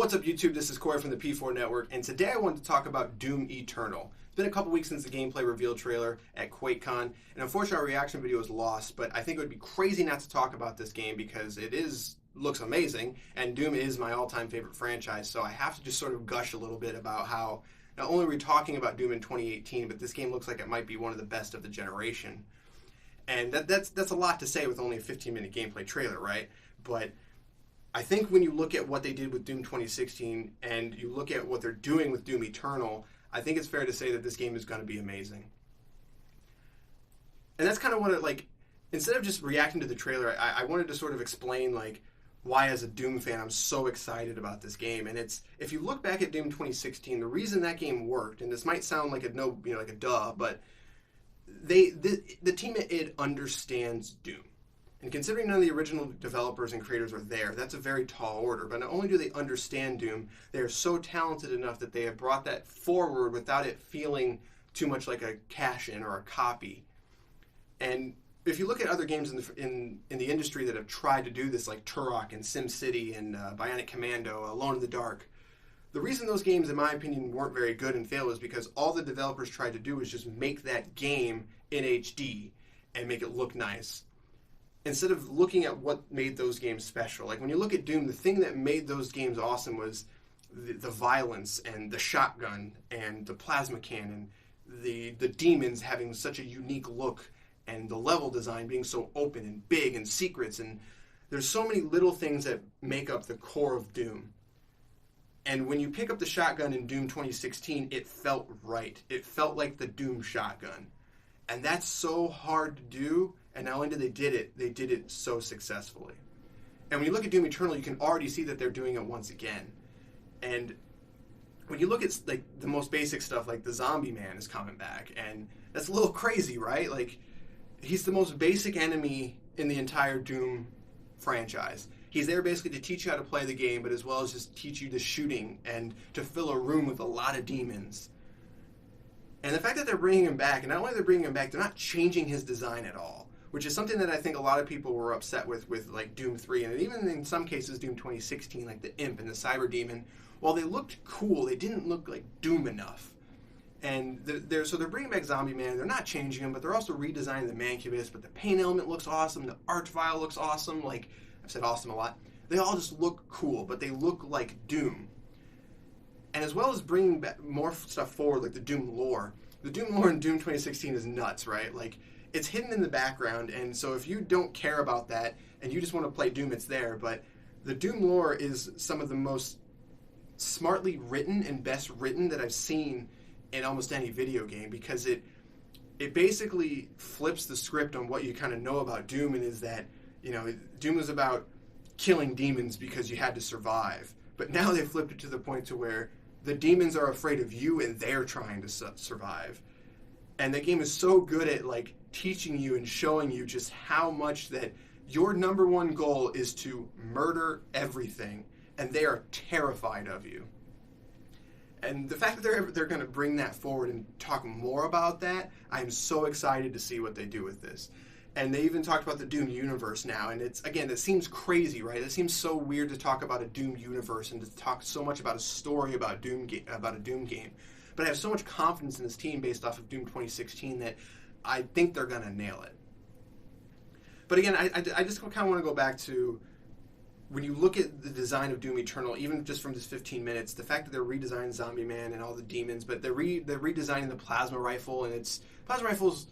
What's up, YouTube? This is Corey from the P4 Network, and today I want to talk about Doom Eternal. It's been a couple weeks since the gameplay reveal trailer at Quakecon, and unfortunately our reaction video was lost, but I think it would be crazy not to talk about this game because it looks amazing, and Doom is my all-time favorite franchise, so I have to just sort of gush a little bit about how not only are we talking about Doom in 2018, but this game looks like it might be one of the best of the generation. And that's a lot to say with only a 15-minute gameplay trailer, right? But I think when you look at what they did with Doom 2016 and you look at what they're doing with Doom Eternal, I think it's fair to say that this game is going to be amazing. And that's kind of what instead of just reacting to the trailer, I wanted to sort of explain why as a Doom fan I'm so excited about this game. And it's, if you look back at Doom 2016, the reason that game worked, and this might sound like a duh, but the team at id understands Doom. And considering none of the original developers and creators are there, that's a very tall order. But not only do they understand Doom, they are so talented enough that they have brought that forward without it feeling too much like a cash-in or a copy. And if you look at other games in the industry that have tried to do this, like Turok and SimCity and Bionic Commando, Alone in the Dark, the reason those games, in my opinion, weren't very good and failed is because all the developers tried to do was just make that game in HD and make it look nice, instead of looking at what made those games special. Like when you look at Doom, the thing that made those games awesome was the violence and the shotgun and the plasma cannon, the demons having such a unique look, and the level design being so open and big and secrets. And there's so many little things that make up the core of Doom. And when you pick up the shotgun in Doom 2016, it felt right. It felt like the Doom shotgun. And that's so hard to do. And not only did they did it so successfully. And when you look at Doom Eternal, you can already see that they're doing it once again. And when you look at the most basic stuff, like the Zombie Man is coming back, and that's a little crazy, right? He's the most basic enemy in the entire Doom franchise. He's there basically to teach you how to play the game, but as well as just teach you the shooting and to fill a room with a lot of demons. And the fact that they're bringing him back, and not only they're bringing him back, they're not changing his design at all, which is something that I think a lot of people were upset with Doom 3, and even in some cases Doom 2016, like the Imp and the Cyber Demon. While they looked cool, they didn't look like Doom enough. And they're bringing back Zombie Man. They're not changing him, but they're also redesigning the Mancubus. But the paint element looks awesome. The Archvile looks awesome. I've said awesome a lot. They all just look cool, but they look like Doom. And as well as bringing back more stuff forward, like the Doom lore in Doom 2016 is nuts, right? It's hidden in the background, and so if you don't care about that and you just want to play Doom, it's there. But the Doom lore is some of the most smartly written and best written that I've seen in almost any video game, because it basically flips the script on what you kind of know about Doom, and is that, Doom was about killing demons because you had to survive. But now they flipped it to the point to where the demons are afraid of you and they're trying to survive. And the game is so good at teaching you and showing you just how much that your number one goal is to murder everything, and they are terrified of you. And the fact that they're going to bring that forward and talk more about that, I'm so excited to see what they do with this. And they even talked about the Doom universe now, and it seems crazy, right? It seems so weird to talk about a Doom universe and to talk so much about a story about a Doom game. But I have so much confidence in this team based off of Doom 2016 that I think they're going to nail it. But again, I just kind of want to go back to, when you look at the design of Doom Eternal, even just from this 15 minutes, the fact that they're redesigning Zombie Man and all the demons, but they're redesigning the plasma rifle, and plasma rifle's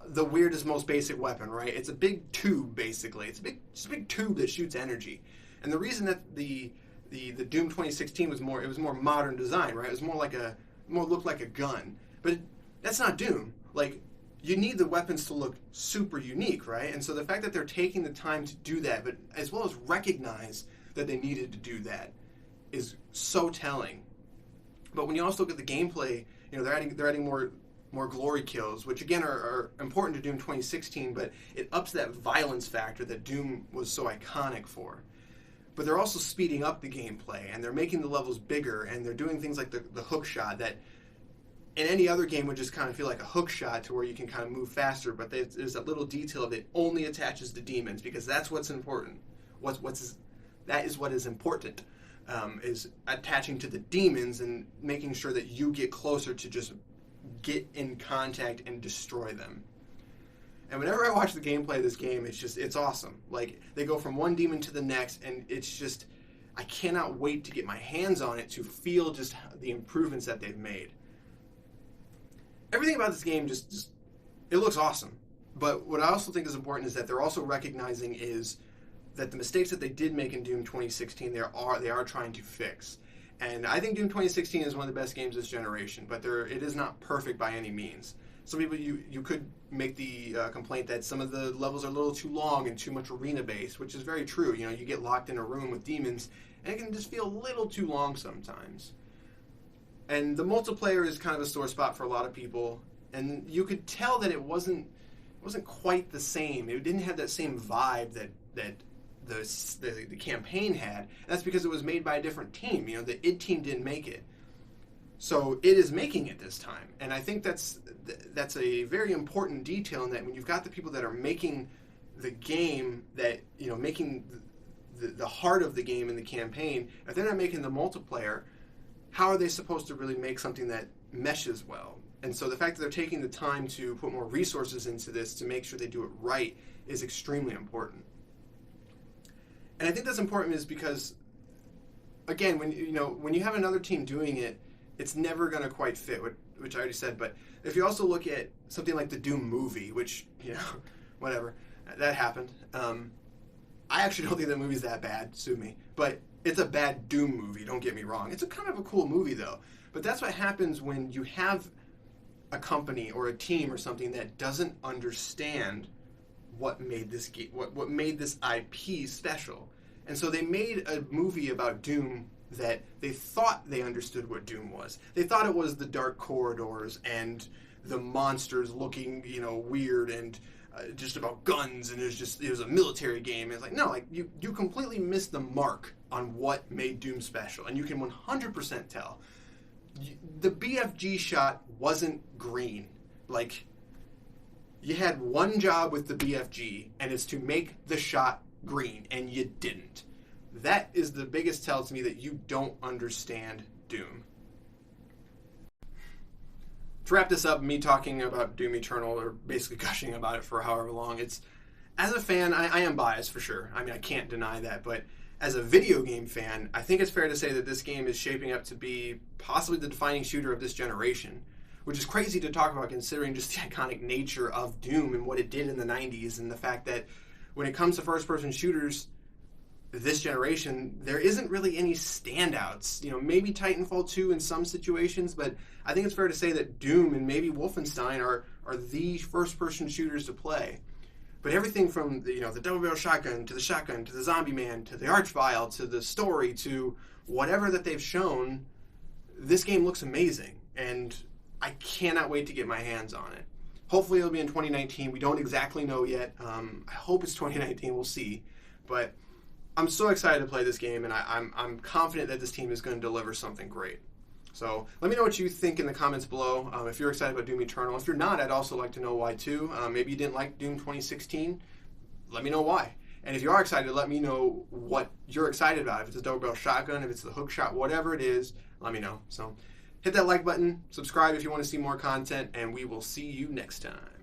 the weirdest, most basic weapon, right? It's a big tube, basically. It's a big tube that shoots energy. And the reason that the Doom 2016 was more modern design, right? It was more looked like a gun. But that's not Doom. You need the weapons to look super unique, right? And so the fact that they're taking the time to do that, but as well as recognize that they needed to do that, is so telling. But when you also look at the gameplay, they're adding more glory kills, which again are important to Doom 2016, but it ups that violence factor that Doom was so iconic for. But they're also speeding up the gameplay, and they're making the levels bigger, and they're doing things like the hook shot that in any other game would just kind of feel like a hook shot, to where you can kind of move faster, but there's that little detail that only attaches to demons, because that's what's important. That is what is important. is attaching to the demons and making sure that you get closer to just get in contact and destroy them. And whenever I watch the gameplay of this game, it's awesome. Like, they go from one demon to the next, and it's just, I cannot wait to get my hands on it to feel just the improvements that they've made. Everything about this game just it looks awesome. But what I also think is important is that they're also recognizing is that the mistakes that they did make in Doom 2016, they are trying to fix. And I think Doom 2016 is one of the best games this generation, but it is not perfect by any means. Some people, you could make the complaint that some of the levels are a little too long and too much arena-based, which is very true. You know, you get locked in a room with demons, and it can just feel a little too long sometimes. And the multiplayer is kind of a sore spot for a lot of people, and you could tell that it wasn't quite the same. It didn't have that same vibe that the campaign had. And that's because it was made by a different team. You know, the id team didn't make it. So it is making it this time, and I think that's a very important detail in that when you've got the people that are making the game, that, you know, making the heart of the game in the campaign, if they're not making the multiplayer, how are they supposed to really make something that meshes well? And so the fact that they're taking the time to put more resources into this to make sure they do it right is extremely important. And I think that's important is because, again, when you have another team doing it, it's never going to quite fit, which I already said. But if you also look at something like the Doom movie, which, you know, whatever, that happened. I actually don't think that movie's that bad, sue me. But it's a bad Doom movie, don't get me wrong. It's a kind of a cool movie, though. But that's what happens when you have a company or a team or something that doesn't understand what made this game, what made this IP special. And so they made a movie about Doom that they thought they understood what Doom was. They thought it was the dark corridors and the monsters looking, you know, weird and just about guns, and it was a military game. And it's like, no, like you completely missed the mark on what made Doom special, and you can 100% tell. The BFG shot wasn't green. Like, you had one job with the BFG, and it's to make the shot green, and you didn't. That is the biggest tell to me that you don't understand Doom. To wrap this up, me talking about Doom Eternal, or basically gushing about it for however long, as a fan, I am biased for sure. I mean, I can't deny that, but as a video game fan, I think it's fair to say that this game is shaping up to be possibly the defining shooter of this generation, which is crazy to talk about considering just the iconic nature of Doom and what it did in the 90s, and the fact that when it comes to first-person shooters, this generation, there isn't really any standouts. You know, maybe Titanfall 2 in some situations, but I think it's fair to say that Doom and maybe Wolfenstein are the first-person shooters to play. But everything from the double-barrel shotgun to the zombie man to the Archvile to the story to whatever that they've shown, this game looks amazing, and I cannot wait to get my hands on it. Hopefully it'll be in 2019. We don't exactly know yet. I hope it's 2019. We'll see. But I'm so excited to play this game, and I'm confident that this team is going to deliver something great. So let me know what you think in the comments below. If you're excited about Doom Eternal. If you're not, I'd also like to know why too. Maybe you didn't like Doom 2016. Let me know why. And if you are excited, let me know what you're excited about. If it's a double barrel shotgun, if it's the hook shot, whatever it is, let me know. So hit that like button, subscribe if you want to see more content, and we will see you next time.